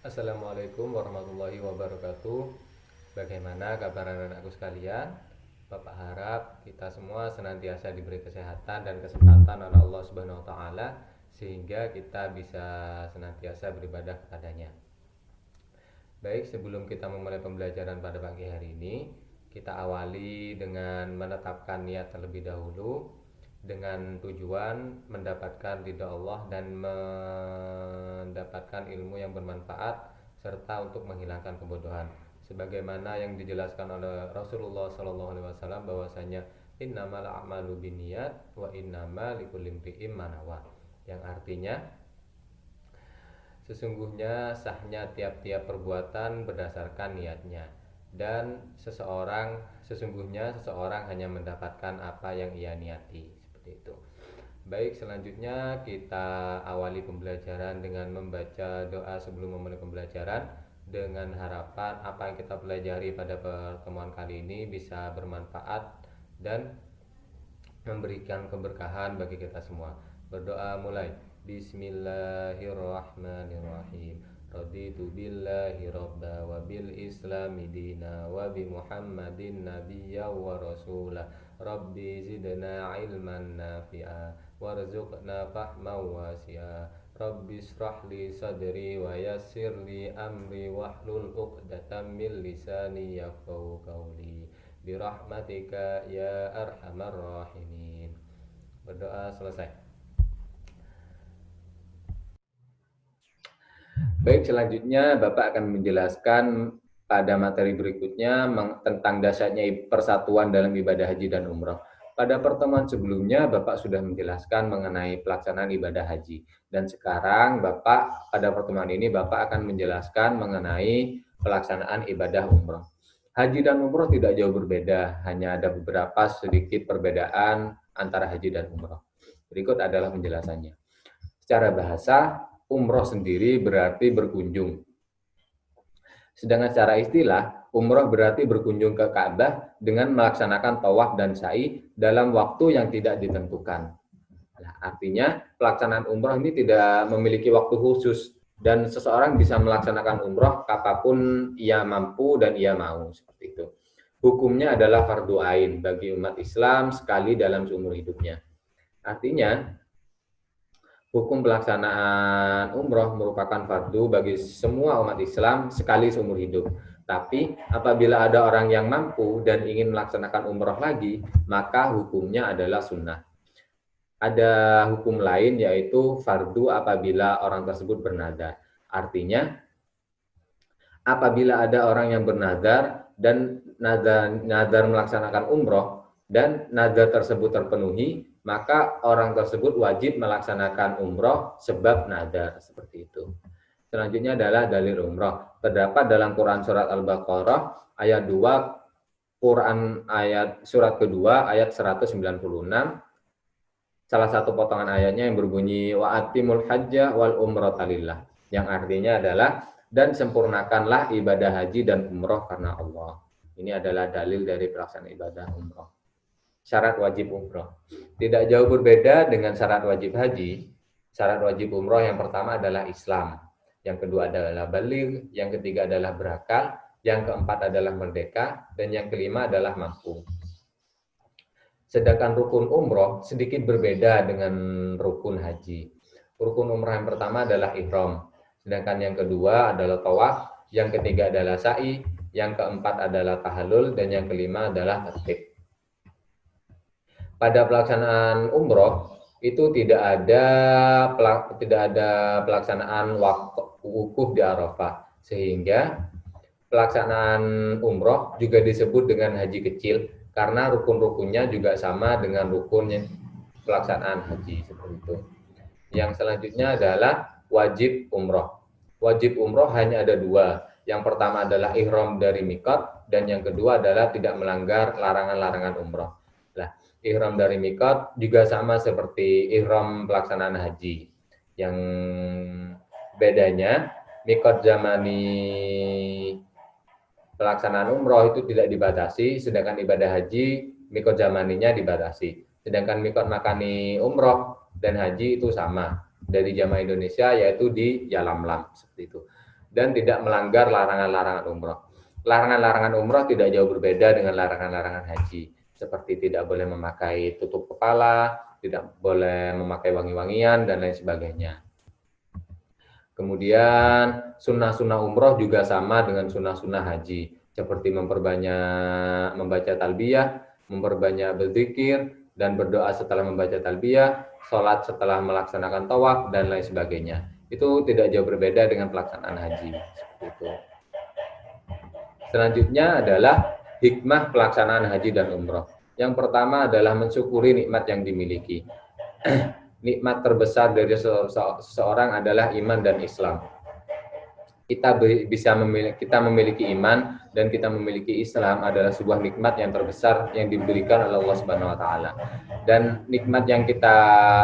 Assalamualaikum warahmatullahi wabarakatuh. Bagaimana kabar anak-anakku sekalian? Bapak harap kita semua senantiasa diberi kesehatan dan kesempatan oleh Allah Subhanahu wa taala sehingga kita bisa senantiasa beribadah kepadanya. Baik, sebelum kita memulai pembelajaran pada pagi hari ini, kita awali dengan menetapkan niat terlebih dahulu dengan tujuan mendapatkan ridha Allah dan mendapatkan ilmu yang bermanfaat serta untuk menghilangkan kebodohan. Sebagaimana yang dijelaskan oleh Rasulullah SAW bahwasanya innamal a'malu binniyat wa innamal likulli imri'in ma nawa. Yang artinya sesungguhnya sahnya tiap-tiap perbuatan berdasarkan niatnya dan sesungguhnya seseorang hanya mendapatkan apa yang ia niati, seperti itu. Baik, selanjutnya kita awali pembelajaran dengan membaca doa sebelum memulai pembelajaran dengan harapan apa yang kita pelajari pada pertemuan kali ini bisa bermanfaat dan memberikan keberkahan bagi kita semua. Berdoa mulai. Bismillahirrahmanirrahim. Raditu billahi rabba wa bil islami dina wa bi Muhammadin nabiyya wa rasula. Rabbi zidna ilman nafi'a warzuqna fahman wasi'a. Rabbi israh li sadri wa yassir li amri wahlul 'uqdatam min lisani yafqahu qawli birahmatika ya arhamar rahimin. Berdoa selesai. Baik, selanjutnya Bapak akan menjelaskan pada materi berikutnya tentang dasarnya persatuan dalam ibadah haji dan umroh. Pada pertemuan sebelumnya Bapak sudah menjelaskan mengenai pelaksanaan ibadah haji. Dan sekarang pada pertemuan ini Bapak akan menjelaskan mengenai pelaksanaan ibadah umroh. Haji dan umroh tidak jauh berbeda, hanya ada beberapa sedikit perbedaan antara haji dan umroh. Berikut adalah penjelasannya. Secara bahasa, umroh sendiri berarti berkunjung. Sedangkan secara istilah, umroh berarti berkunjung ke Ka'bah dengan melaksanakan tawaf dan sa'i dalam waktu yang tidak ditentukan. Nah, artinya pelaksanaan umroh ini tidak memiliki waktu khusus dan seseorang bisa melaksanakan umroh kapanpun ia mampu dan ia mau, seperti itu. Hukumnya adalah fardu ain bagi umat Islam sekali dalam seumur hidupnya. Artinya, hukum pelaksanaan umroh merupakan fardu bagi semua umat Islam sekali seumur hidup. Tapi apabila ada orang yang mampu dan ingin melaksanakan umroh lagi, maka hukumnya adalah sunnah. Ada hukum lain yaitu fardu apabila orang tersebut bernazar. Artinya, apabila ada orang yang bernazar dan nazar melaksanakan umroh dan nazar tersebut terpenuhi, maka orang tersebut wajib melaksanakan umroh sebab nazar, seperti itu. Selanjutnya adalah dalil umroh. Terdapat dalam Quran surat Al-Baqarah ayat 2, Quran surat kedua ayat 196. Salah satu potongan ayatnya yang berbunyi wa atimul hajja wal umrata lillah, yang artinya adalah dan sempurnakanlah ibadah haji dan umroh karena Allah. Ini adalah dalil dari pelaksanaan ibadah umroh. Syarat wajib umroh tidak jauh berbeda dengan syarat wajib haji. Syarat wajib umroh yang pertama adalah Islam, yang kedua adalah baligh, yang ketiga adalah berakal, yang keempat adalah merdeka, dan yang kelima adalah mampu. Sedangkan rukun umroh sedikit berbeda dengan rukun haji. Rukun umroh yang pertama adalah ihram, sedangkan yang kedua adalah tawaf, yang ketiga adalah sa'i, yang keempat adalah tahallul, dan yang kelima adalah tertib. Pada pelaksanaan umroh itu tidak ada pelaksanaan wukuf di Arafah, sehingga pelaksanaan umroh juga disebut dengan haji kecil karena rukun-rukunnya juga sama dengan rukun pelaksanaan haji, seperti itu. Yang selanjutnya adalah wajib umroh. Wajib umroh hanya ada dua. Yang pertama adalah ihram dari mikot, dan yang kedua adalah tidak melanggar larangan-larangan umroh. Nah, ihram dari mikot juga sama seperti ihram pelaksanaan haji. Yang bedanya, mikot zamani pelaksanaan umroh itu tidak dibatasi, sedangkan ibadah haji mikot zamaninya dibatasi. Sedangkan mikot makani umroh dan haji itu sama dari jamaah Indonesia, yaitu di Yalamlam, seperti itu. dan tidak melanggar larangan-larangan umroh. Larangan-larangan umroh tidak jauh berbeda dengan larangan-larangan haji, seperti tidak boleh memakai tutup kepala, tidak boleh memakai wangi-wangian, dan lain sebagainya. Kemudian sunnah-sunnah umroh juga sama dengan sunnah-sunnah haji, seperti memperbanyak membaca talbiyah, memperbanyak berzikir, dan berdoa setelah membaca talbiyah, sholat setelah melaksanakan tawaf, dan lain sebagainya. Itu tidak jauh berbeda dengan pelaksanaan haji. Seperti itu. Selanjutnya adalah hikmah pelaksanaan haji dan umroh. Yang pertama adalah mensyukuri nikmat yang dimiliki. Nikmat terbesar dari seseorang adalah iman dan Islam. Kita memiliki iman dan kita memiliki Islam adalah sebuah nikmat yang terbesar yang diberikan oleh Allah Subhanahu wa taala. Dan nikmat yang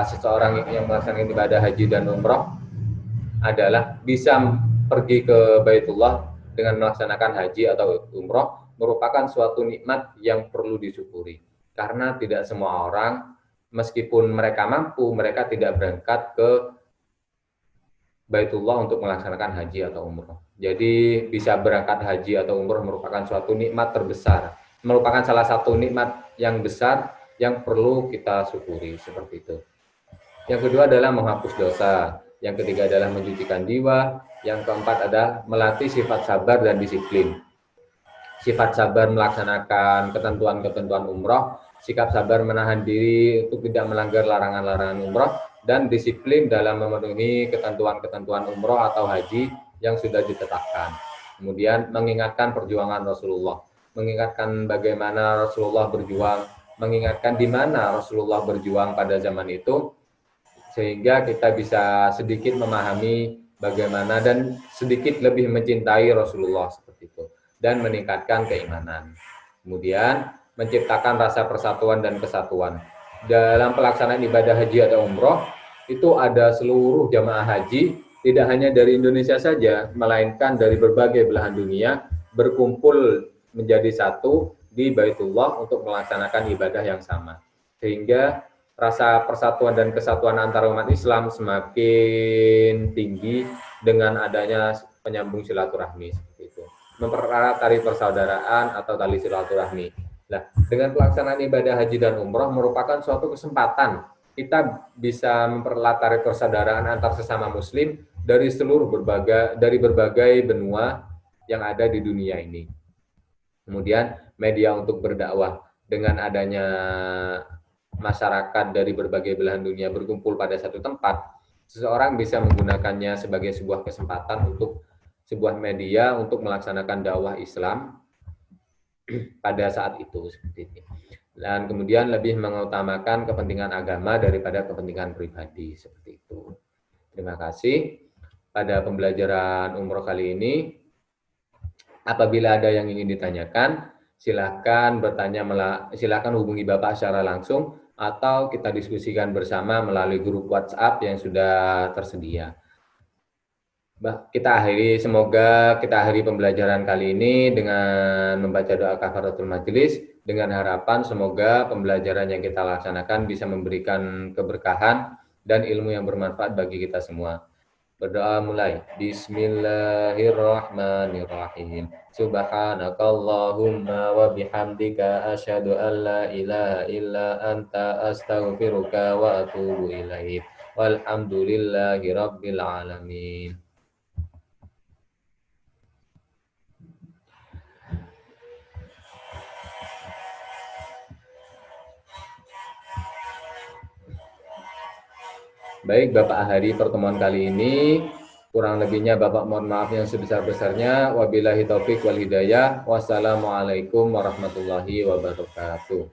seseorang yang melaksanakan ibadah haji dan umroh adalah bisa pergi ke Baitullah dengan melaksanakan haji atau umroh merupakan suatu nikmat yang perlu disyukuri. Karena tidak semua orang, meskipun mereka mampu, mereka tidak berangkat ke Baitullah untuk melaksanakan haji atau umroh. Jadi bisa berangkat haji atau umroh merupakan suatu nikmat terbesar, merupakan salah satu nikmat yang besar yang perlu kita syukuri, seperti itu. Yang kedua adalah menghapus dosa, yang ketiga adalah mencucikan jiwa, yang keempat adalah melatih sifat sabar dan disiplin. Sifat sabar melaksanakan ketentuan-ketentuan umroh, sikap sabar menahan diri untuk tidak melanggar larangan-larangan umroh, dan disiplin dalam memenuhi ketentuan-ketentuan umroh atau haji yang sudah ditetapkan. Kemudian mengingatkan perjuangan Rasulullah, mengingatkan bagaimana Rasulullah berjuang, mengingatkan di mana Rasulullah berjuang pada zaman itu, sehingga kita bisa sedikit memahami bagaimana dan sedikit lebih mencintai Rasulullah seperti itu dan meningkatkan keimanan. Kemudian menciptakan rasa persatuan dan kesatuan. Dalam pelaksanaan ibadah haji atau umroh itu ada seluruh jamaah haji, tidak hanya dari Indonesia saja, melainkan dari berbagai belahan dunia berkumpul menjadi satu di Baitullah untuk melaksanakan ibadah yang sama. Sehingga rasa persatuan dan kesatuan antara umat Islam semakin tinggi dengan adanya penyambung silaturahmi seperti itu. Mempererat tali persaudaraan atau tali silaturahmi. Nah, dengan pelaksanaan ibadah haji dan umroh merupakan suatu kesempatan kita bisa mempererat tali persaudaraan antar sesama muslim dari berbagai benua yang ada di dunia ini. Kemudian media untuk berdakwah, dengan adanya masyarakat dari berbagai belahan dunia berkumpul pada satu tempat, seseorang bisa menggunakannya sebagai sebuah kesempatan untuk sebuah media untuk melaksanakan dakwah Islam pada saat itu seperti ini. Dan kemudian lebih mengutamakan kepentingan agama daripada kepentingan pribadi seperti itu. Terima kasih. Pada pembelajaran umroh kali ini, apabila ada yang ingin ditanyakan, silakan silakan hubungi Bapak secara langsung atau kita diskusikan bersama melalui grup WhatsApp yang sudah tersedia. Semoga kita akhiri pembelajaran kali ini dengan membaca doa kafaratul majelis dengan harapan semoga pembelajaran yang kita laksanakan bisa memberikan keberkahan dan ilmu yang bermanfaat bagi kita semua. Berdoa mulai. Bismillahirrahmanirrahim. Subhanakallahumma wa bihamdika asyhadu an la ilaha illa anta astaghfiruka wa atubu ilaik. Walhamdulillahi rabbil alamin. Baik, Bapak akhiri pertemuan kali ini. Kurang lebihnya Bapak mohon maaf yang sebesar-besarnya. Wabillahi taufik wal hidayah. Wassalamualaikum warahmatullahi wabarakatuh.